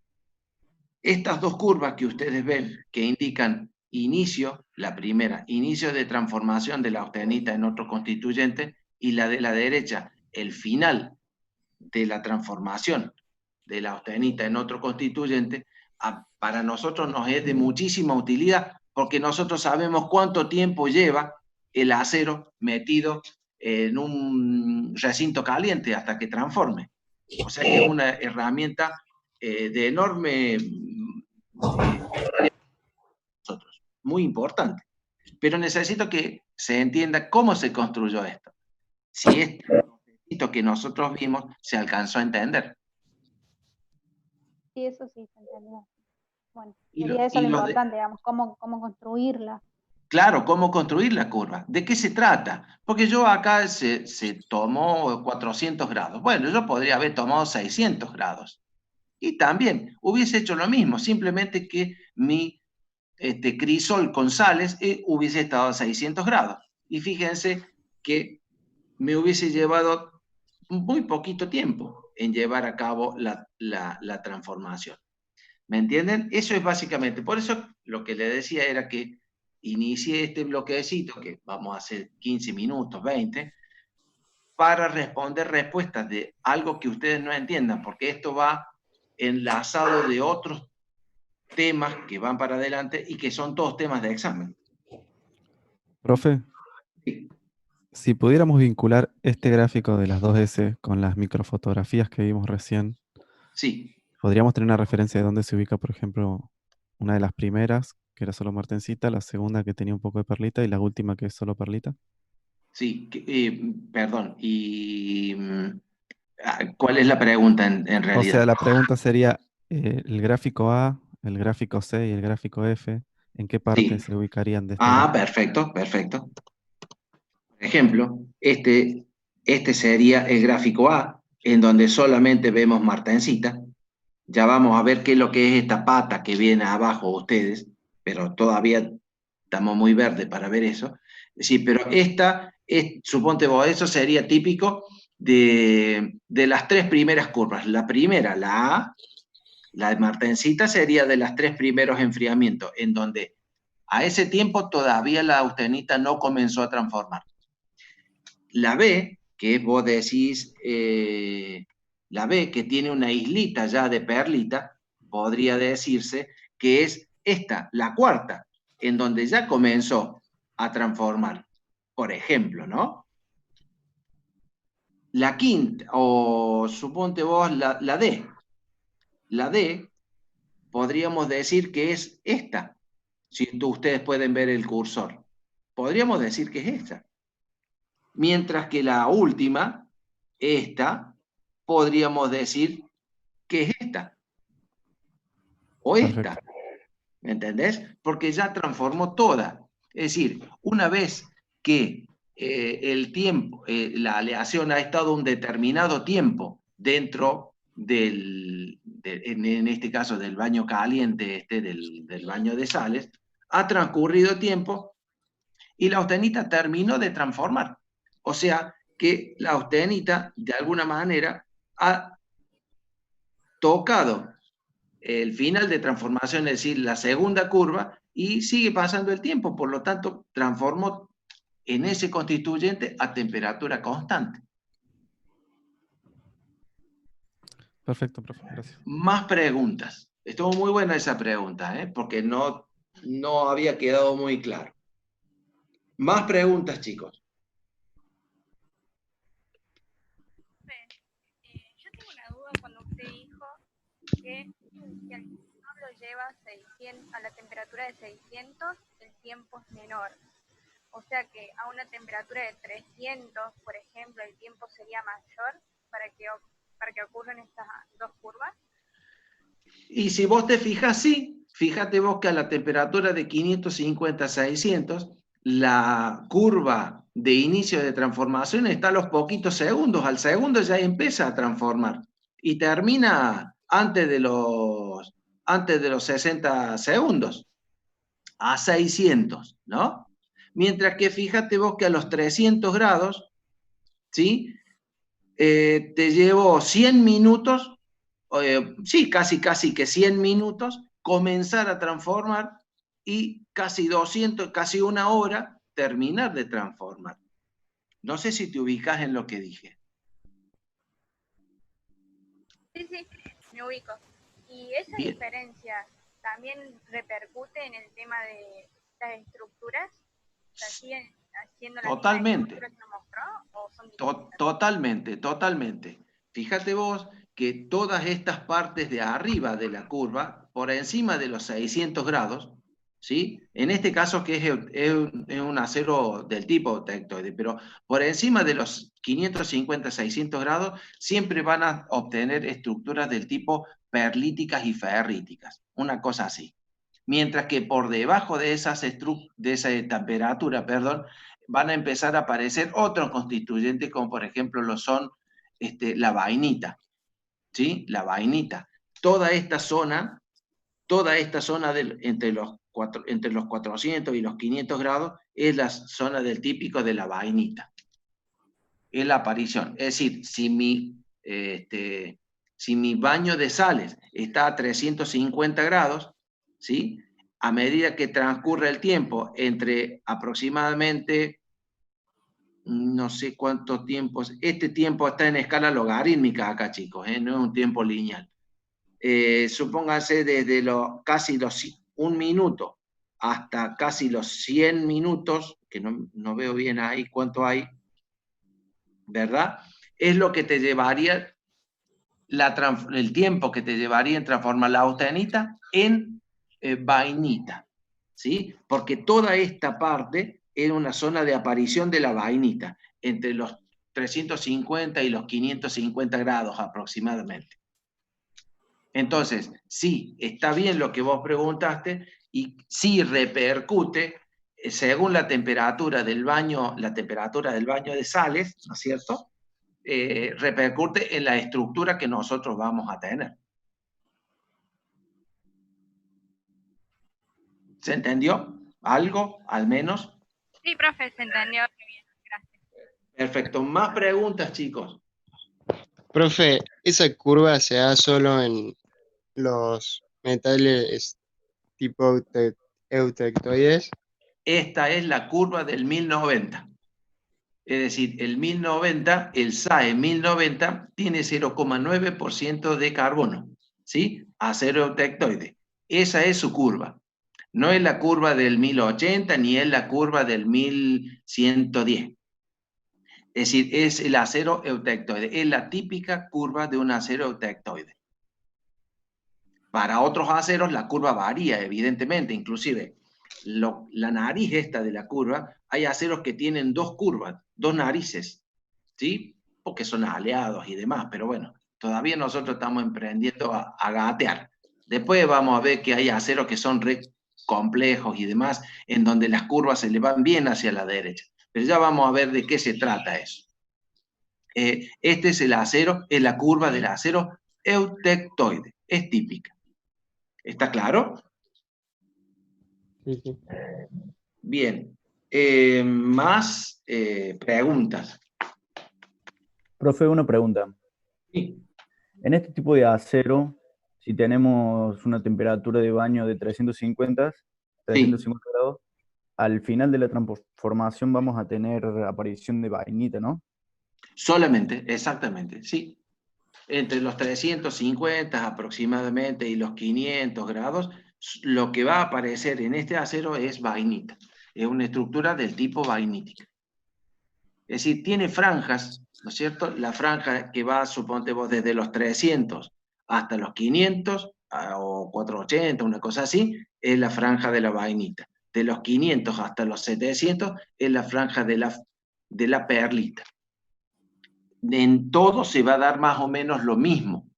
estas dos curvas que ustedes ven, que indican inicio, la primera, inicio de transformación de la austenita en otro constituyente, y la de la derecha, el final de la transformación de la austenita en otro constituyente, para nosotros nos es de muchísima utilidad, porque nosotros sabemos cuánto tiempo lleva el acero metido en un recinto caliente hasta que transforme. O sea que es una herramienta de enorme nosotros, muy importante. Pero necesito que se entienda cómo se construyó esto. Si este concepto que nosotros vimos se alcanzó a entender. Sí, eso sí se entendió. Bueno, sería eso lo importante, digamos, cómo construirla. Claro, cómo construir la curva. ¿De qué se trata? Porque yo acá se tomó 400 grados. Bueno, yo podría haber tomado 600 grados. Y también hubiese hecho lo mismo, simplemente que mi crisol con sales hubiese estado a 600 grados. Y fíjense que me hubiese llevado muy poquito tiempo en llevar a cabo la transformación. ¿Me entienden? Eso es básicamente, por eso lo que le decía era que inicié este bloquecito, que vamos a hacer 15 minutos, 20, para responder respuestas de algo que ustedes no entiendan, porque esto va enlazado de otros temas que van para adelante y que son todos temas de examen. Profe, Sí. si pudiéramos vincular este gráfico de las 2S con las microfotografías que vimos recién, Sí. podríamos tener una referencia de dónde se ubica, por ejemplo, una de las primeras, que era solo martensita, la segunda que tenía un poco de perlita y la última que es solo perlita. Sí, perdón, y ¿cuál es la pregunta en realidad? O sea, la pregunta sería, el gráfico A, el gráfico C y el gráfico F, ¿en qué parte se ubicarían de este gráfico? Perfecto, perfecto. Por ejemplo, este sería el gráfico A, en donde solamente vemos martensita. Ya vamos a ver qué es lo que es esta pata que viene abajo ustedes, pero todavía estamos muy verdes para ver eso. Sí, pero suponte vos, eso sería típico de las tres primeras curvas. La primera, la A, la de martensita, sería de las tres primeros enfriamientos, en donde a ese tiempo todavía la austenita no comenzó a transformar. La B, que vos decís, la B, que tiene una islita ya de perlita, podría decirse que es esta, la cuarta, en donde ya comenzó a transformar, por ejemplo, ¿no? La quinta, o suponte vos la D. La D, podríamos decir que es esta, si ustedes pueden ver el cursor. Podríamos decir que es esta. Mientras que la última, esta, podríamos decir que es esta. O esta. Perfecto. ¿Me entendés? Porque ya transformó toda. Es decir, una vez que el tiempo, la aleación ha estado un determinado tiempo dentro en este caso del baño caliente, del baño de sales, ha transcurrido tiempo y la austenita terminó de transformar. O sea que la austenita, de alguna manera, ha tocado el final de transformación, es decir, la segunda curva, y sigue pasando el tiempo, por lo tanto, transformó en ese constituyente a temperatura constante. Perfecto, profe, gracias. Más preguntas. Estuvo muy buena esa pregunta, porque no había quedado muy claro. Más preguntas, chicos. Yo tengo una duda cuando usted dijo que si el lo lleva a la temperatura de 600, el tiempo es menor. O sea que a una temperatura de 300, por ejemplo, el tiempo sería mayor para que ocurran estas dos curvas. Y si vos te fijas, sí, fíjate vos que a la temperatura de 550 a 600, la curva de inicio de transformación está a los poquitos segundos. Al segundo ya empieza a transformar y termina antes de los 60 segundos, a 600, ¿no? Mientras que fíjate vos que a los 300 grados, ¿sí? Te llevó 100 minutos, sí, casi que 100 minutos, comenzar a transformar y casi 200, casi una hora, terminar de transformar. No sé si te ubicas en lo que dije. Sí, me ubico. ¿Y esa Bien. diferencia también repercute en el tema de las estructuras? ¿Siguen haciendo la Totalmente. misma estructura que nos mostró o son distintas? Totalmente. Fíjate vos que todas estas partes de arriba de la curva, por encima de los 600 grados, ¿sí? En este caso que es un acero del tipo tectoide, pero por encima de los 550, 600 grados, siempre van a obtener estructuras del tipo perlíticas y ferríticas, una cosa así. Mientras que por debajo de esa temperatura, van a empezar a aparecer otros constituyentes, como por ejemplo lo son la vainita, ¿sí? La vainita. Toda esta zona entre los 400 y los 500 grados es la zona del típico de la vainita. Es la aparición. Es decir, si mi baño de sales está a 350 grados, ¿sí? A medida que transcurre el tiempo, entre aproximadamente, no sé cuántos tiempos, este tiempo está en escala logarítmica acá, chicos, no es un tiempo lineal. Supónganse desde casi un minuto hasta casi los 100 minutos, que no veo bien ahí cuánto hay, ¿verdad? Es lo que te llevaría el tiempo que te llevaría en transformar la austenita en vainita, ¿sí? Porque toda esta parte era una zona de aparición de la vainita, entre los 350 y los 550 grados aproximadamente. Entonces, sí, está bien lo que vos preguntaste y sí repercute según la temperatura del baño de sales, ¿no es cierto? Repercute en la estructura que nosotros vamos a tener. ¿Se entendió? ¿Algo, al menos? Sí, profe, se entendió. Bien, gracias. Perfecto. ¿Más preguntas, chicos? Profe, ¿esa curva se da solo en los metales tipo eutectoides? Esta es la curva del 1090. Es decir, el 1090, el SAE 1090 tiene 0,9% de carbono, ¿sí? Acero eutectoide. Esa es su curva. No es la curva del 1080 ni es la curva del 1110. Es decir, es el acero eutectoide. Es la típica curva de un acero eutectoide. Para otros aceros la curva varía, evidentemente. Inclusive, la nariz esta de la curva, hay aceros que tienen dos curvas, dos narices, ¿sí? Porque son aleados y demás, pero bueno, todavía nosotros estamos emprendiendo a gatear. Después vamos a ver que hay aceros que son re complejos y demás, en donde las curvas se le van bien hacia la derecha. Pero ya vamos a ver de qué se trata eso. Este es el acero, es la curva del acero eutectoide, es típica. ¿Está claro? Sí, sí. Bien. Más preguntas. Profe, una pregunta. Sí. En este tipo de acero, si tenemos una temperatura de baño de 350 grados, al final de la transformación vamos a tener aparición de vainita, ¿no? Solamente, exactamente, sí. Entre los 350 aproximadamente y los 500 grados, lo que va a aparecer en este acero es vainita. Es una estructura del tipo vainítica. Es decir, tiene franjas, ¿no es cierto? La franja que va, suponte vos, desde los 300 hasta los 500 o 480, una cosa así, es la franja de la vainita. De los 500 hasta los 700 es la franja de la perlita. En todo se va a dar más o menos lo mismo.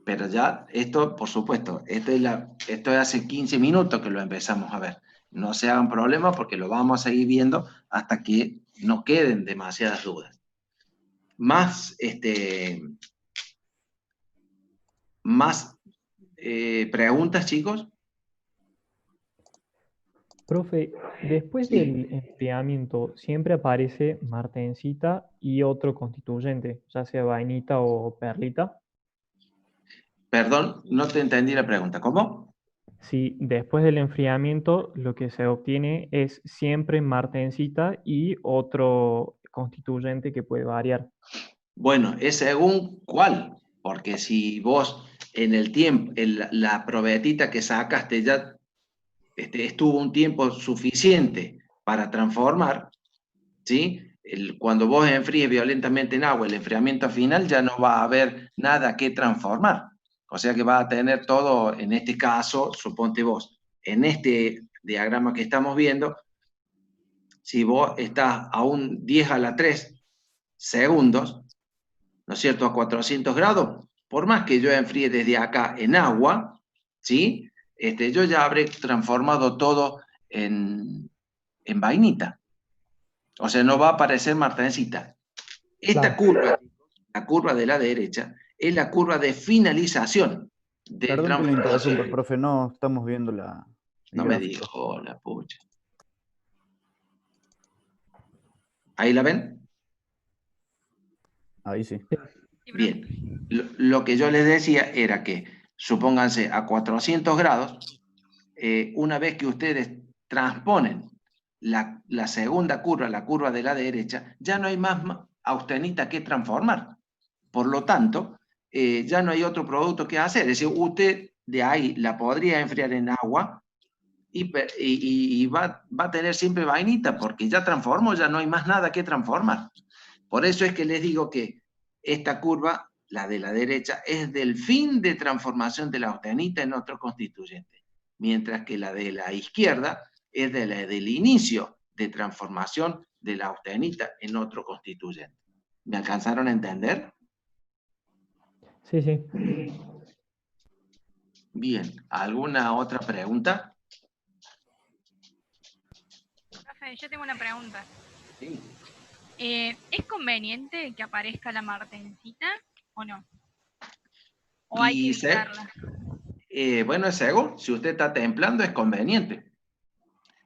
Pero ya, esto, por supuesto, esto es hace 15 minutos que lo empezamos a ver. No se hagan problemas porque lo vamos a seguir viendo hasta que no queden demasiadas dudas. Más preguntas, chicos. Profe, después del enfriamiento siempre aparece martensita y otro constituyente, ya sea vainita o perlita. Perdón, no te entendí la pregunta. ¿Cómo? Si después del enfriamiento lo que se obtiene es siempre martensita y otro constituyente que puede variar. Bueno, es según cuál, porque si vos en el tiempo, la probetita que sacaste ya estuvo un tiempo suficiente para transformar, ¿sí? Cuando vos enfríes violentamente en agua, el enfriamiento final ya no va a haber nada que transformar. O sea que va a tener todo, en este caso, suponte vos, en este diagrama que estamos viendo, si vos estás a un 10 a la 3 segundos, ¿no es cierto?, a 400 grados, por más que yo enfríe desde acá en agua, ¿sí? Yo ya habré transformado todo en vainita. O sea, no va a aparecer martensita. Esta curva, la curva de la derecha, es la curva de finalización de Perdón que lo transformación. interrumpa, profe, no estamos viendo el No me gráfico. dijo la pucha. ¿Ahí la ven? Ahí sí. Bien. Lo que yo les decía era que, supónganse, a 400 grados, una vez que ustedes transponen la segunda curva, la curva de la derecha, ya no hay más austenita que transformar. Por lo tanto, ya no hay otro producto que hacer. Es decir, usted de ahí la podría enfriar en agua y va a tener siempre vainita, porque ya transformó, ya no hay más nada que transformar. Por eso es que les digo que esta curva, la de la derecha, es del fin de transformación de la austenita en otro constituyente, mientras que la de la izquierda es del inicio de transformación de la austenita en otro constituyente. ¿Me alcanzaron a entender? Sí, sí. Bien, ¿alguna otra pregunta? Profe, yo tengo una pregunta. Sí. ¿Es conveniente que aparezca la martensita o no? ¿O hay que evitarla? Bueno, es según, si usted está templando es conveniente.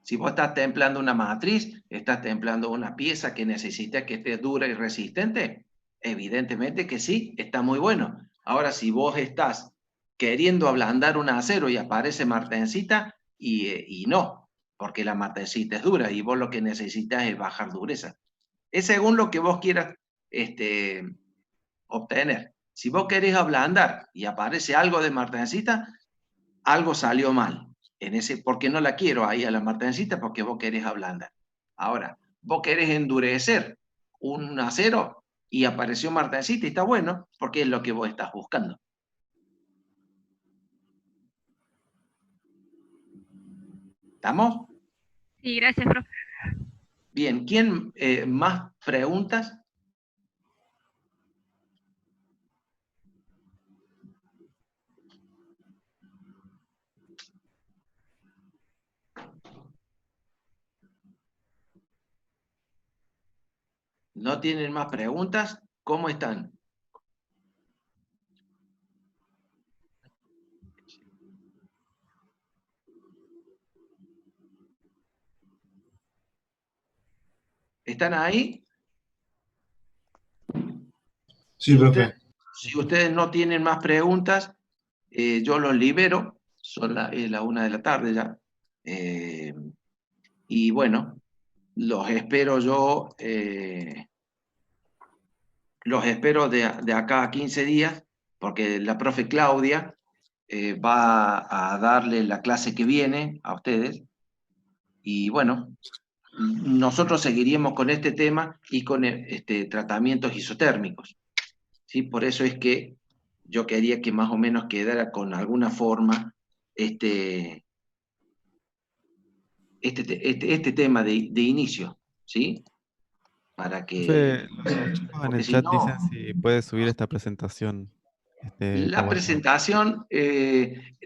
Si vos estás templando una matriz, estás templando una pieza que necesita que esté dura y resistente, evidentemente que sí, está muy bueno. Ahora, si vos estás queriendo ablandar un acero y aparece martensita, y no, porque la martensita es dura y vos lo que necesitas es bajar dureza. Es según lo que vos quieras obtener. Si vos querés ablandar y aparece algo de martensita, algo salió mal. Porque no la quiero ahí a la martensita porque vos querés ablandar. Ahora, vos querés endurecer un acero y apareció martensita y está bueno porque es lo que vos estás buscando. ¿Estamos? Sí, gracias, profe. Bien, ¿quién más preguntas? ¿No tienen más preguntas? ¿Cómo están? ¿Están ahí? Sí, profe. Si ustedes no tienen más preguntas, yo los libero. Son la 1 de la tarde ya. Y bueno, los espero yo, los espero de acá a 15 días, porque la profe Claudia va a darle la clase que viene a ustedes. Y bueno, nosotros seguiríamos con este tema y con tratamientos isotérmicos, ¿sí? Por eso es que yo quería que más o menos quedara con alguna forma este tema de inicio, ¿sí? Para que, Profe, los chicos en porque el si chat no, dicen si puede subir esta presentación la PowerPoint. presentación,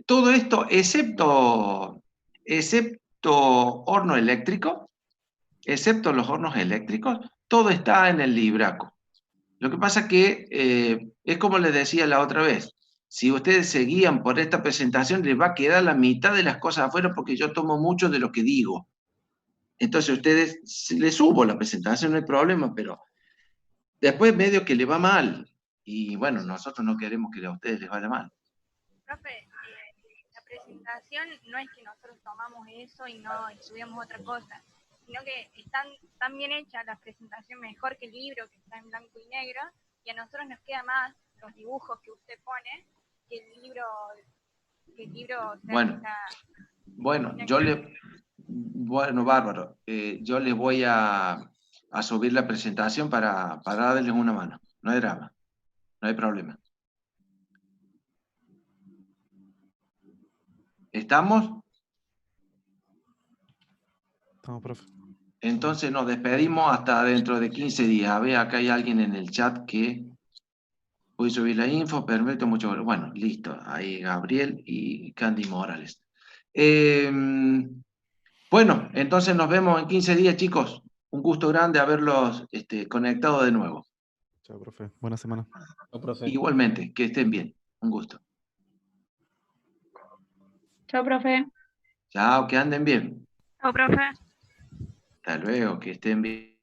todo esto, excepto horno eléctrico, excepto los hornos eléctricos, todo está en el libraco. Lo que pasa que es como les decía la otra vez, si ustedes se guían por esta presentación, les va a quedar la mitad de las cosas afuera porque yo tomo mucho de lo que digo. Entonces ustedes, les subo la presentación, no hay problema, pero después medio que le va mal. Y bueno, nosotros no queremos que a ustedes les vaya mal. Profe, la presentación no es que nosotros tomamos eso y no estudiamos otra cosa, sino que están tan bien hecha la presentación, mejor que el libro que está en blanco y negro, y a nosotros nos queda más los dibujos que usted pone que el libro, o sea, Bueno, que está... bueno, bueno, bárbaro. Yo les voy a subir la presentación para darles una mano. No hay drama, no hay problema. ¿Estamos? Estamos, profe. Entonces nos despedimos hasta dentro de 15 días. A ver, acá hay alguien en el chat que voy a subir la info, permito mucho. Bueno, listo. Ahí Gabriel y Candy Morales. Bueno, entonces nos vemos en 15 días, chicos. Un gusto grande haberlos conectado de nuevo. Chao, profe. Buena semana. Chao, profe. Igualmente, que estén bien. Un gusto. Chao, profe. Chao, que anden bien. Chao, profe. Hasta luego, que estén bien.